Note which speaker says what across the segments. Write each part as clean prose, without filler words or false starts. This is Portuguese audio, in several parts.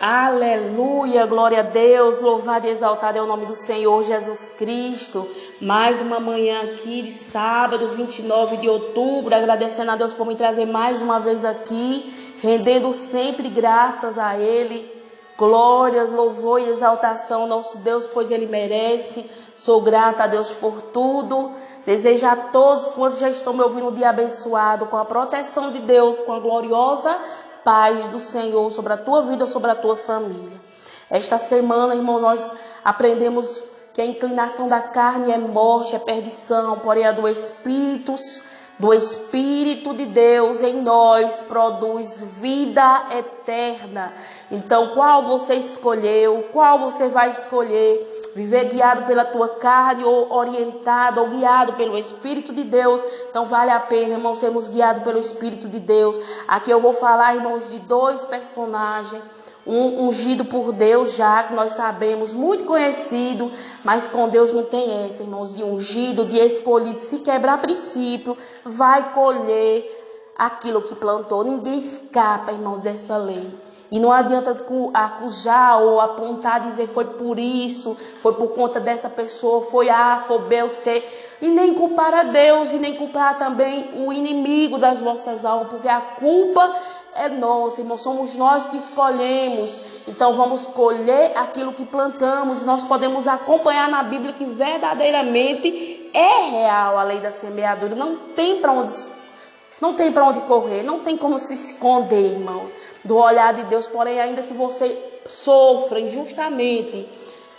Speaker 1: Aleluia, glória a Deus, louvado e exaltado é o nome do Senhor Jesus Cristo. Mais uma manhã aqui de sábado, 29 de outubro, agradecendo a Deus por me trazer mais uma vez aqui, rendendo sempre graças a Ele. Glórias, louvor e exaltação ao nosso Deus, pois Ele merece. Sou grata a Deus por tudo. Desejo a todos que já estão me ouvindo um dia abençoado, com a proteção de Deus, com a gloriosa paz do Senhor sobre a tua vida, sobre a tua família. Esta semana, irmão, nós aprendemos que a inclinação da carne é morte, é perdição, porém a do Espírito de Deus em nós produz vida eterna. Então, qual você escolheu? Qual você vai escolher? Viver guiado pela tua carne ou orientado ou guiado pelo Espírito de Deus? Então vale a pena, irmãos, sermos guiados pelo Espírito de Deus. Aqui eu vou falar, irmãos, de dois personagens. Um ungido por Deus já, que nós sabemos, muito conhecido, mas com Deus não tem essa, irmãos, de ungido, de escolhido. Se quebrar princípio, vai colher aquilo que plantou. Ninguém escapa, irmãos, dessa lei. E não adianta acusar ou apontar, dizer foi por isso, foi por conta dessa pessoa, foi A, foi B ou C. E nem culpar a Deus, e nem culpar também o inimigo das vossas almas, porque a culpa é nossa, irmão, somos nós que escolhemos. Então vamos colher aquilo que plantamos. Nós podemos acompanhar na Bíblia que verdadeiramente é real a lei da semeadura. Não tem para onde correr, não tem como se esconder, irmãos, do olhar de Deus. Porém, ainda que você sofra injustamente,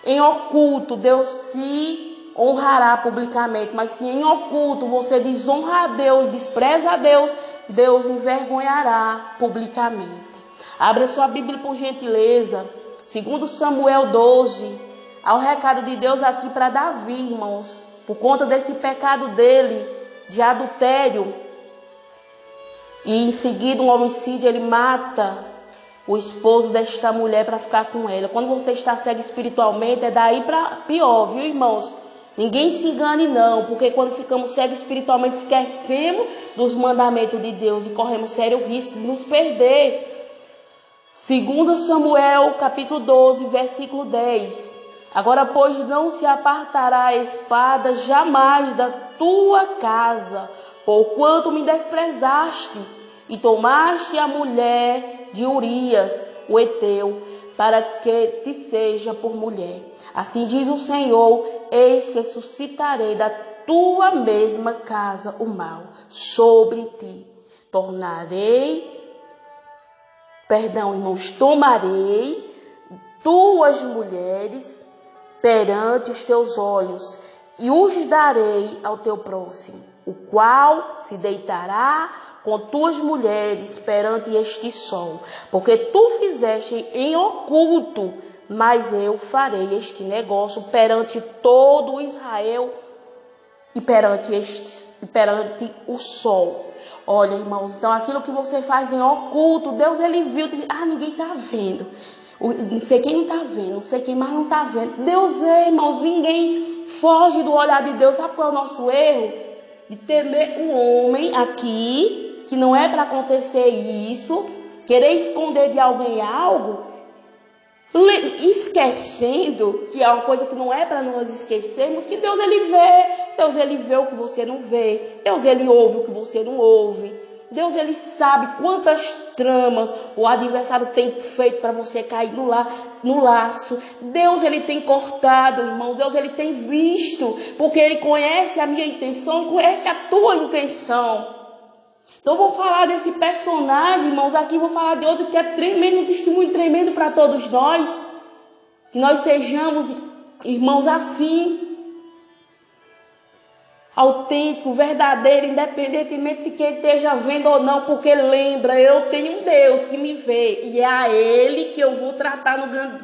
Speaker 1: em oculto, Deus te honrará publicamente. Mas se em oculto você desonra a Deus, despreza a Deus, Deus envergonhará publicamente. Abra sua Bíblia por gentileza. 2 Samuel 12. Há um recado de Deus aqui para Davi, irmãos. Por conta desse pecado dele, de adultério. E em seguida um homicídio, ele mata o esposo desta mulher para ficar com ela. Quando você está cego espiritualmente, é daí para pior, viu, irmãos? Ninguém se engane não, porque quando ficamos cegos espiritualmente, esquecemos dos mandamentos de Deus e corremos sério risco de nos perder. 2 Samuel, capítulo 12, versículo 10. Agora, pois, não se apartará a espada jamais da tua casa, porquanto me desprezaste e tomaste a mulher de Urias, o Eteu, para que te seja por mulher. Assim diz o Senhor, eis que suscitarei da tua mesma casa o mal sobre ti. Tomarei tuas mulheres perante os teus olhos e os darei ao teu próximo, o qual se deitará com tuas mulheres perante este sol, porque tu fizeste em oculto, mas eu farei este negócio perante todo Israel e perante o sol. Olha, irmãos, então aquilo que você faz em oculto, Deus ele viu, diz, ninguém está vendo. Não sei quem não está vendo, não sei quem mais não está vendo. Deus irmãos, ninguém foge do olhar de Deus. Sabe qual é o nosso erro? De temer um homem aqui, que não é para acontecer isso, querer esconder de alguém algo, esquecendo que é uma coisa que não é para nós esquecermos, que Deus ele vê o que você não vê, Deus ele ouve o que você não ouve, Deus ele sabe quantas tramas o adversário tem feito para você cair no laço. Deus ele tem cortado, irmão, Deus ele tem visto, porque ele conhece a minha intenção, conhece a tua intenção. Então, vou falar desse personagem, irmãos, aqui vou falar de outro que é tremendo, um testemunho tremendo para todos nós. Que nós sejamos, irmãos, assim, autêntico, verdadeiro, independentemente de quem esteja vendo ou não, porque lembra, eu tenho um Deus que me vê, e é a Ele que eu vou tratar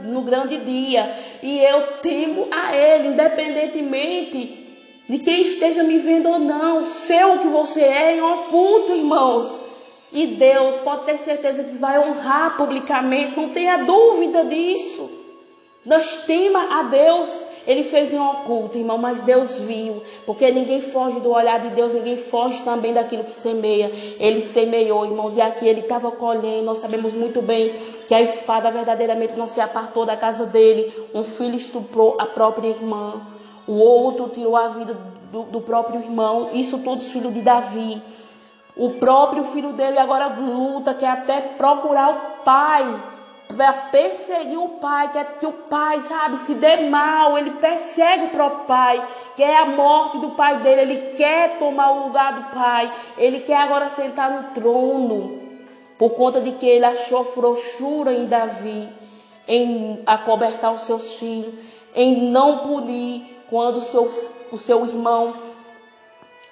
Speaker 1: no grande dia. E eu temo a Ele, independentemente de quem esteja me vendo ou não. Sei o que você é em oculto, irmãos. E Deus pode ter certeza que vai honrar publicamente. Não tenha dúvida disso. Nós tema a Deus. Ele fez em oculto, irmão, mas Deus viu. Porque ninguém foge do olhar de Deus, ninguém foge também daquilo que semeia. Ele semeou, irmãos, e aqui ele estava colhendo. Nós sabemos muito bem que a espada verdadeiramente não se apartou da casa dele. Um filho estuprou a própria irmã. O outro tirou a vida do próprio irmão. Isso tudo os filhos de Davi. O próprio filho dele agora luta, quer até procurar o pai, para perseguir o pai, quer que o pai, sabe, se dê mal. Ele persegue o próprio pai, quer a morte do pai dele, ele quer tomar o lugar do pai, ele quer agora sentar no trono, por conta de que ele achou frouxura em Davi, em acobertar os seus filhos, em não punir quando o seu irmão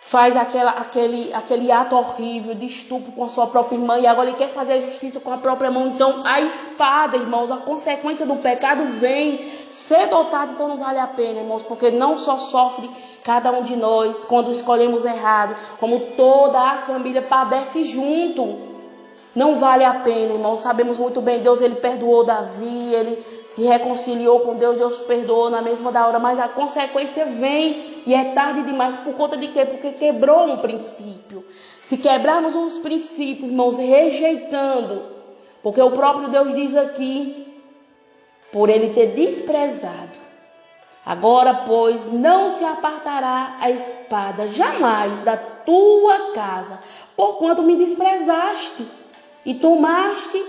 Speaker 1: faz aquele ato horrível de estupro com a sua própria irmã, e agora ele quer fazer a justiça com a própria mão. Então a espada, irmãos, a consequência do pecado vem cedo ou tarde. Então não vale a pena, irmãos, porque não só sofre cada um de nós quando escolhemos errado, como toda a família padece junto. Não vale a pena, irmãos. Sabemos muito bem, Deus, ele perdoou Davi, ele se reconciliou com Deus, Deus perdoou na mesma da hora, mas a consequência vem e é tarde demais. Por conta de quê? Porque quebrou um princípio. Se quebrarmos os princípios, irmãos, rejeitando, porque o próprio Deus diz aqui, por ele ter desprezado. Agora, pois, não se apartará a espada jamais da tua casa, porquanto me desprezaste e tomaste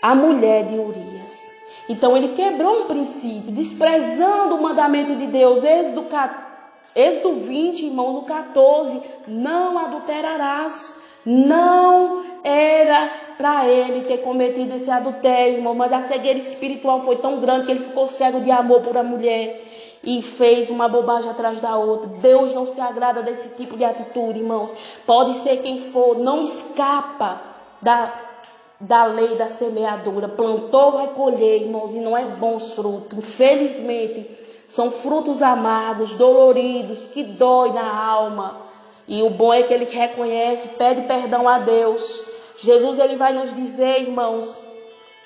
Speaker 1: a mulher de Urias. Então ele quebrou um princípio, desprezando o mandamento de Deus. Êxodo 20, irmãos, no 14, não adulterarás. Não era para ele ter cometido esse adultério, irmão, mas a cegueira espiritual foi tão grande que ele ficou cego de amor por a mulher e fez uma bobagem atrás da outra. Deus não se agrada desse tipo de atitude, irmãos. Pode ser quem for, não escapa da lei da semeadura. Plantou, vai colher, irmãos, e não é bons frutos. Infelizmente, são frutos amargos, doloridos, que dói na alma. E o bom é que ele reconhece, pede perdão a Deus. Jesus, ele vai nos dizer, irmãos,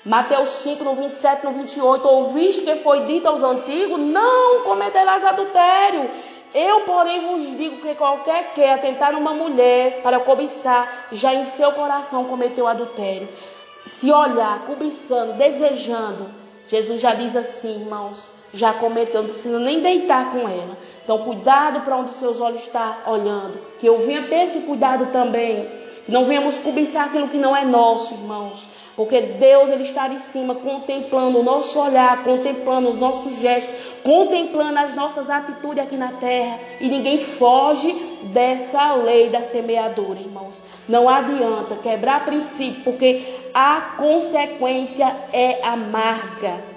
Speaker 1: Mateus 5, no 27, no 28, ouviste que foi dito aos antigos, não cometerás adultério. Eu, porém, vos digo que qualquer que atentar numa mulher para cobiçar, já em seu coração cometeu adultério. Se olhar, cobiçando, desejando, Jesus já diz assim, irmãos, já cometeu, não precisa nem deitar com ela. Então, cuidado para onde seus olhos estão olhando. Que eu venha ter esse cuidado também. Que não venhamos cobiçar aquilo que não é nosso, irmãos. Porque Deus, ele está de cima, contemplando o nosso olhar, contemplando os nossos gestos, contemplando as nossas atitudes aqui na terra. E ninguém foge dessa lei da semeadura, irmãos. Não adianta quebrar princípio, porque a consequência é amarga.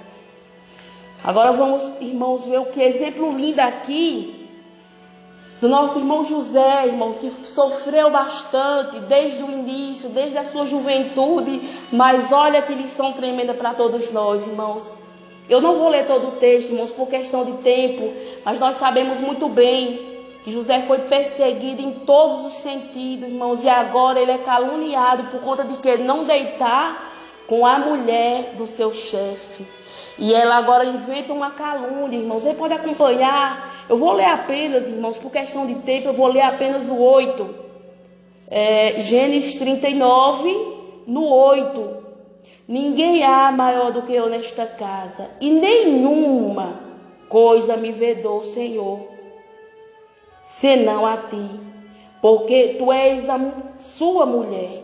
Speaker 1: Agora vamos, irmãos, ver o que exemplo lindo aqui do nosso irmão José, irmãos, que sofreu bastante desde o início, desde a sua juventude, mas olha que lição tremenda para todos nós, irmãos. Eu não vou ler todo o texto, irmãos, por questão de tempo, mas nós sabemos muito bem que José foi perseguido em todos os sentidos, irmãos, e agora ele é caluniado por conta de que não deitar com a mulher do seu chefe. E ela agora inventa uma calúnia, irmãos. Você pode acompanhar. Eu vou ler apenas, irmãos, por questão de tempo, eu vou ler apenas o 8. Gênesis 39, no 8. Ninguém há maior do que eu nesta casa, e nenhuma coisa me vedou, Senhor, senão a ti, porque tu és a sua mulher.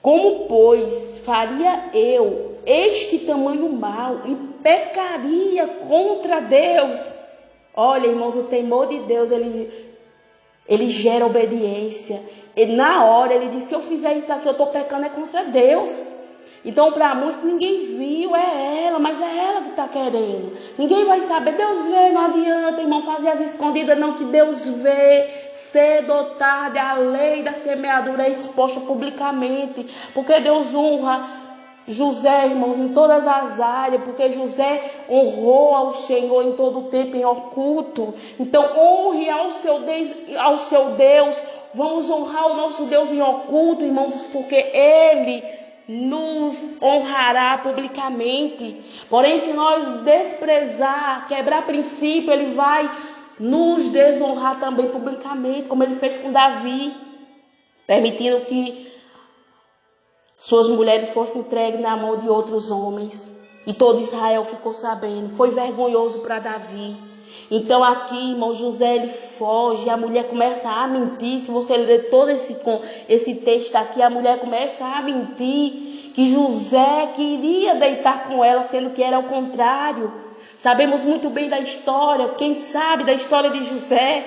Speaker 1: Como, pois, faria eu este tamanho mal e pecaria contra Deus? Olha, irmãos, o temor de Deus, ele gera obediência. E na hora ele disse, se eu fizer isso aqui, eu estou pecando, é contra Deus. Então, para muitos, ninguém viu, é ela, mas é ela que está querendo. Ninguém vai saber, Deus vê, não adianta, irmão, fazer as escondidas, não, que Deus vê. Cedo ou tarde, a lei da semeadura é exposta publicamente, porque Deus honra José, irmãos, em todas as áreas, porque José honrou ao Senhor em todo o tempo, em oculto. Então, honre ao seu Deus, vamos honrar o nosso Deus em oculto, irmãos, porque Ele nos honrará publicamente. Porém, se nós desprezar, quebrar princípio, ele vai nos desonrar também publicamente, como ele fez com Davi, permitindo que suas mulheres fossem entregues na mão de outros homens. E todo Israel ficou sabendo. Foi vergonhoso para Davi. Então aqui, irmão, José, ele foge, a mulher começa a mentir. Se você ler todo esse texto aqui, a mulher começa a mentir que José queria deitar com ela, sendo que era o contrário. Sabemos muito bem da história, quem sabe da história de José.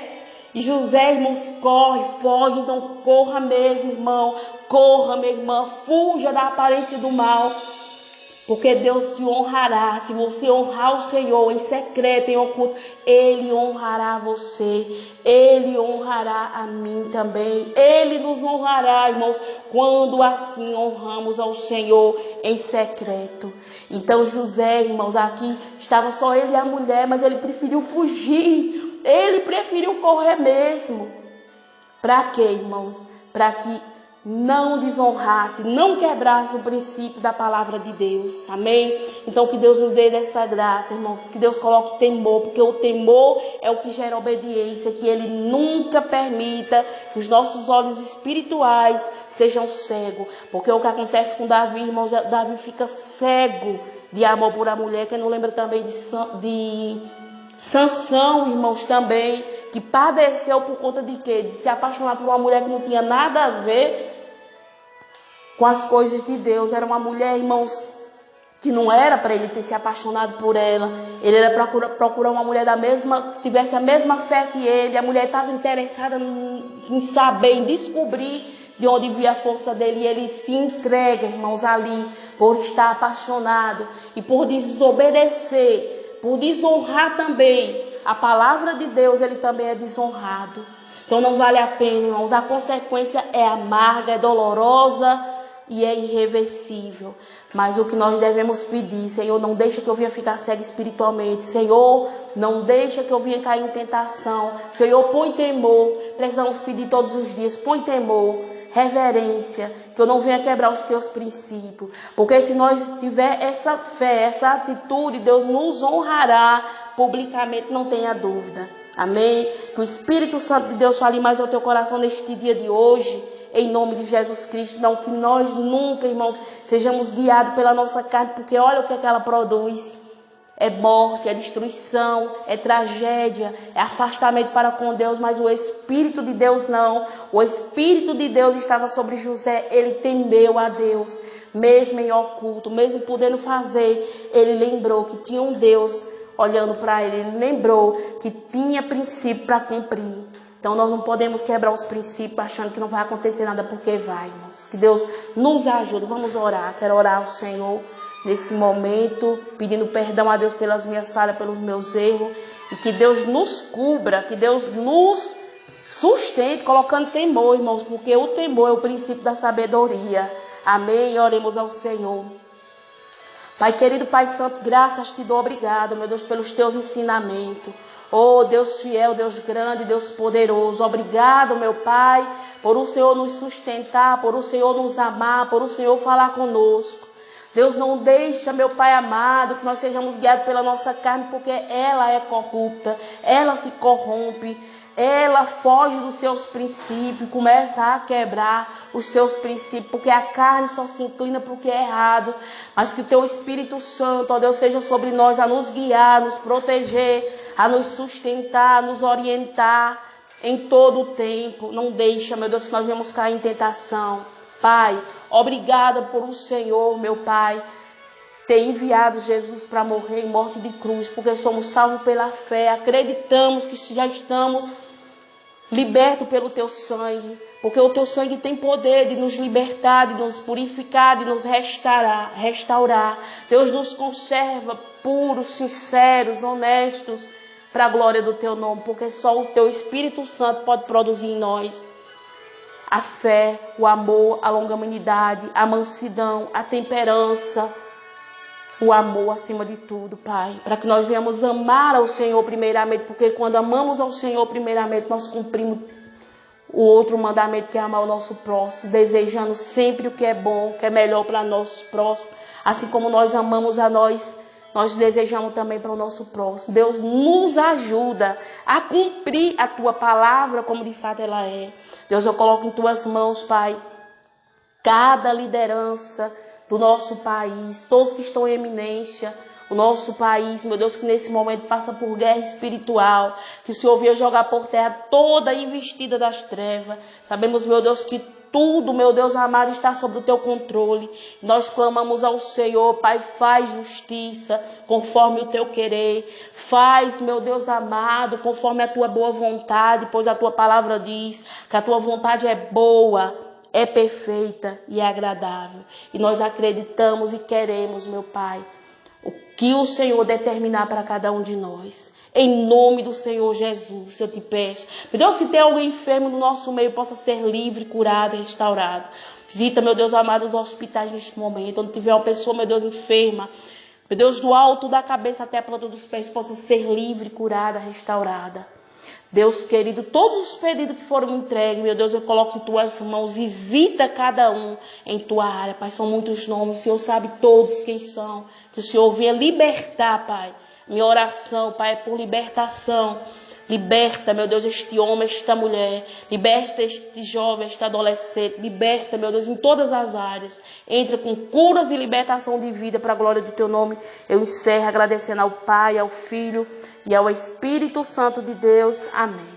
Speaker 1: E José, irmãos, corre, foge, então corra mesmo, irmão, corra, minha irmã, fuja da aparência do mal. Porque Deus te honrará. Se você honrar o Senhor em secreto, em oculto, Ele honrará você. Ele honrará a mim também. Ele nos honrará, irmãos, quando assim honramos ao Senhor em secreto. Então José, irmãos, aqui estava só ele e a mulher, mas ele preferiu fugir. Ele preferiu correr mesmo. Para quê, irmãos? Para que não desonrasse, não quebrasse o princípio da palavra de Deus. Amém? Então que Deus nos dê dessa graça, irmãos. Que Deus coloque temor, porque o temor é o que gera obediência. Que Ele nunca permita que os nossos olhos espirituais sejam cegos. Porque o que acontece com Davi, irmãos, Davi fica cego de amor por a mulher. Quem não lembra também de Sansão, irmãos, também, que padeceu por conta de quê? De se apaixonar por uma mulher que não tinha nada a ver com as coisas de Deus. Era uma mulher, irmãos, que não era para ele ter se apaixonado por ela. Ele era procurar uma mulher que tivesse a mesma fé que ele. A mulher estava interessada em saber, em descobrir de onde via a força dele. E ele se entrega, irmãos, ali, por estar apaixonado e por desobedecer, por desonrar também a palavra de Deus. Ele também é desonrado. Então não vale a pena, irmãos. A consequência é amarga, é dolorosa e é irreversível. Mas o que nós devemos pedir: Senhor, não deixa que eu venha ficar cego espiritualmente. Senhor, não deixa que eu venha cair em tentação. Senhor, põe temor. Precisamos pedir todos os dias: põe temor, reverência, que eu não venha quebrar os teus princípios. Porque se nós tiver essa fé, essa atitude, Deus nos honrará publicamente, não tenha dúvida. Amém? Que o Espírito Santo de Deus fale mais ao teu coração neste dia de hoje, em nome de Jesus Cristo. Não que nós nunca, irmãos, sejamos guiados pela nossa carne, porque olha o que ela produz. É morte, é destruição, é tragédia, é afastamento para com Deus, mas o Espírito de Deus não. O Espírito de Deus estava sobre José, ele temeu a Deus, mesmo em oculto, mesmo podendo fazer, ele lembrou que tinha um Deus olhando para ele, ele lembrou que tinha princípio para cumprir. Então nós não podemos quebrar os princípios achando que não vai acontecer nada, porque vai, irmãos. Que Deus nos ajude. Vamos orar. Quero orar ao Senhor nesse momento, pedindo perdão a Deus pelas minhas falhas, pelos meus erros. E que Deus nos cubra, que Deus nos sustente, colocando temor, irmãos. Porque o temor é o princípio da sabedoria. Amém? Oremos ao Senhor. Pai querido, Pai santo, graças te dou, obrigado, meu Deus, pelos teus ensinamentos. Oh, Deus fiel, Deus grande, Deus poderoso, obrigado, meu Pai, por o Senhor nos sustentar, por o Senhor nos amar, por o Senhor falar conosco. Deus, não deixa, meu Pai amado, que nós sejamos guiados pela nossa carne, porque ela é corrupta, ela se corrompe, ela foge dos seus princípios, começa a quebrar os seus princípios, porque a carne só se inclina para o que é errado. Mas que o teu Espírito Santo, ó Deus, seja sobre nós a nos guiar, nos proteger, a nos sustentar, a nos orientar em todo o tempo. Não deixa, meu Deus, que nós venhamos cair em tentação. Pai, obrigada por o Senhor, meu Pai, ter enviado Jesus para morrer em morte de cruz, porque somos salvos pela fé, acreditamos que já estamos libertos pelo teu sangue, porque o teu sangue tem poder de nos libertar, de nos purificar, de nos restaurar. Deus nos conserva puros, sinceros, honestos, para a glória do teu nome, porque só o teu Espírito Santo pode produzir em nós a fé, o amor, a longanimidade, a mansidão, a temperança, o amor acima de tudo, Pai, para que nós venhamos amar ao Senhor primeiramente, porque quando amamos ao Senhor primeiramente, nós cumprimos o outro mandamento que é amar o nosso próximo, desejando sempre o que é bom, o que é melhor para nossos próximos. Assim como nós amamos a nós desejamos também para o nosso próximo. Deus nos ajuda a cumprir a tua palavra como de fato ela é. Deus, eu coloco em tuas mãos, Pai, cada liderança do nosso país, todos que estão em eminência, o nosso país, meu Deus, que nesse momento passa por guerra espiritual, que o Senhor veio jogar por terra toda a investida das trevas. Sabemos, meu Deus, que tudo, meu Deus amado, está sob o teu controle. Nós clamamos ao Senhor, Pai, faz justiça conforme o teu querer. Faz, meu Deus amado, conforme a tua boa vontade, pois a tua palavra diz que a tua vontade é boa, é perfeita e é agradável. E nós acreditamos e queremos, meu Pai, o que o Senhor determinar para cada um de nós. Em nome do Senhor Jesus, eu te peço. Meu Deus, se tem alguém enfermo no nosso meio, possa ser livre, curado e restaurado. Visita, meu Deus amado, os hospitais neste momento. Onde tiver uma pessoa, meu Deus, enferma. Meu Deus, do alto da cabeça até a planta dos pés, possa ser livre, curada, restaurada. Deus querido, todos os pedidos que foram entregues, meu Deus, eu coloco em tuas mãos. Visita cada um em tua área, Pai. São muitos nomes, o Senhor sabe todos quem são. Que o Senhor venha libertar, Pai. Minha oração, Pai, é por libertação. Liberta, meu Deus, este homem, esta mulher. Liberta este jovem, este adolescente. Liberta, meu Deus, em todas as áreas. Entra com curas e libertação de vida para a glória do teu nome. Eu encerro agradecendo ao Pai, ao Filho e ao Espírito Santo de Deus. Amém.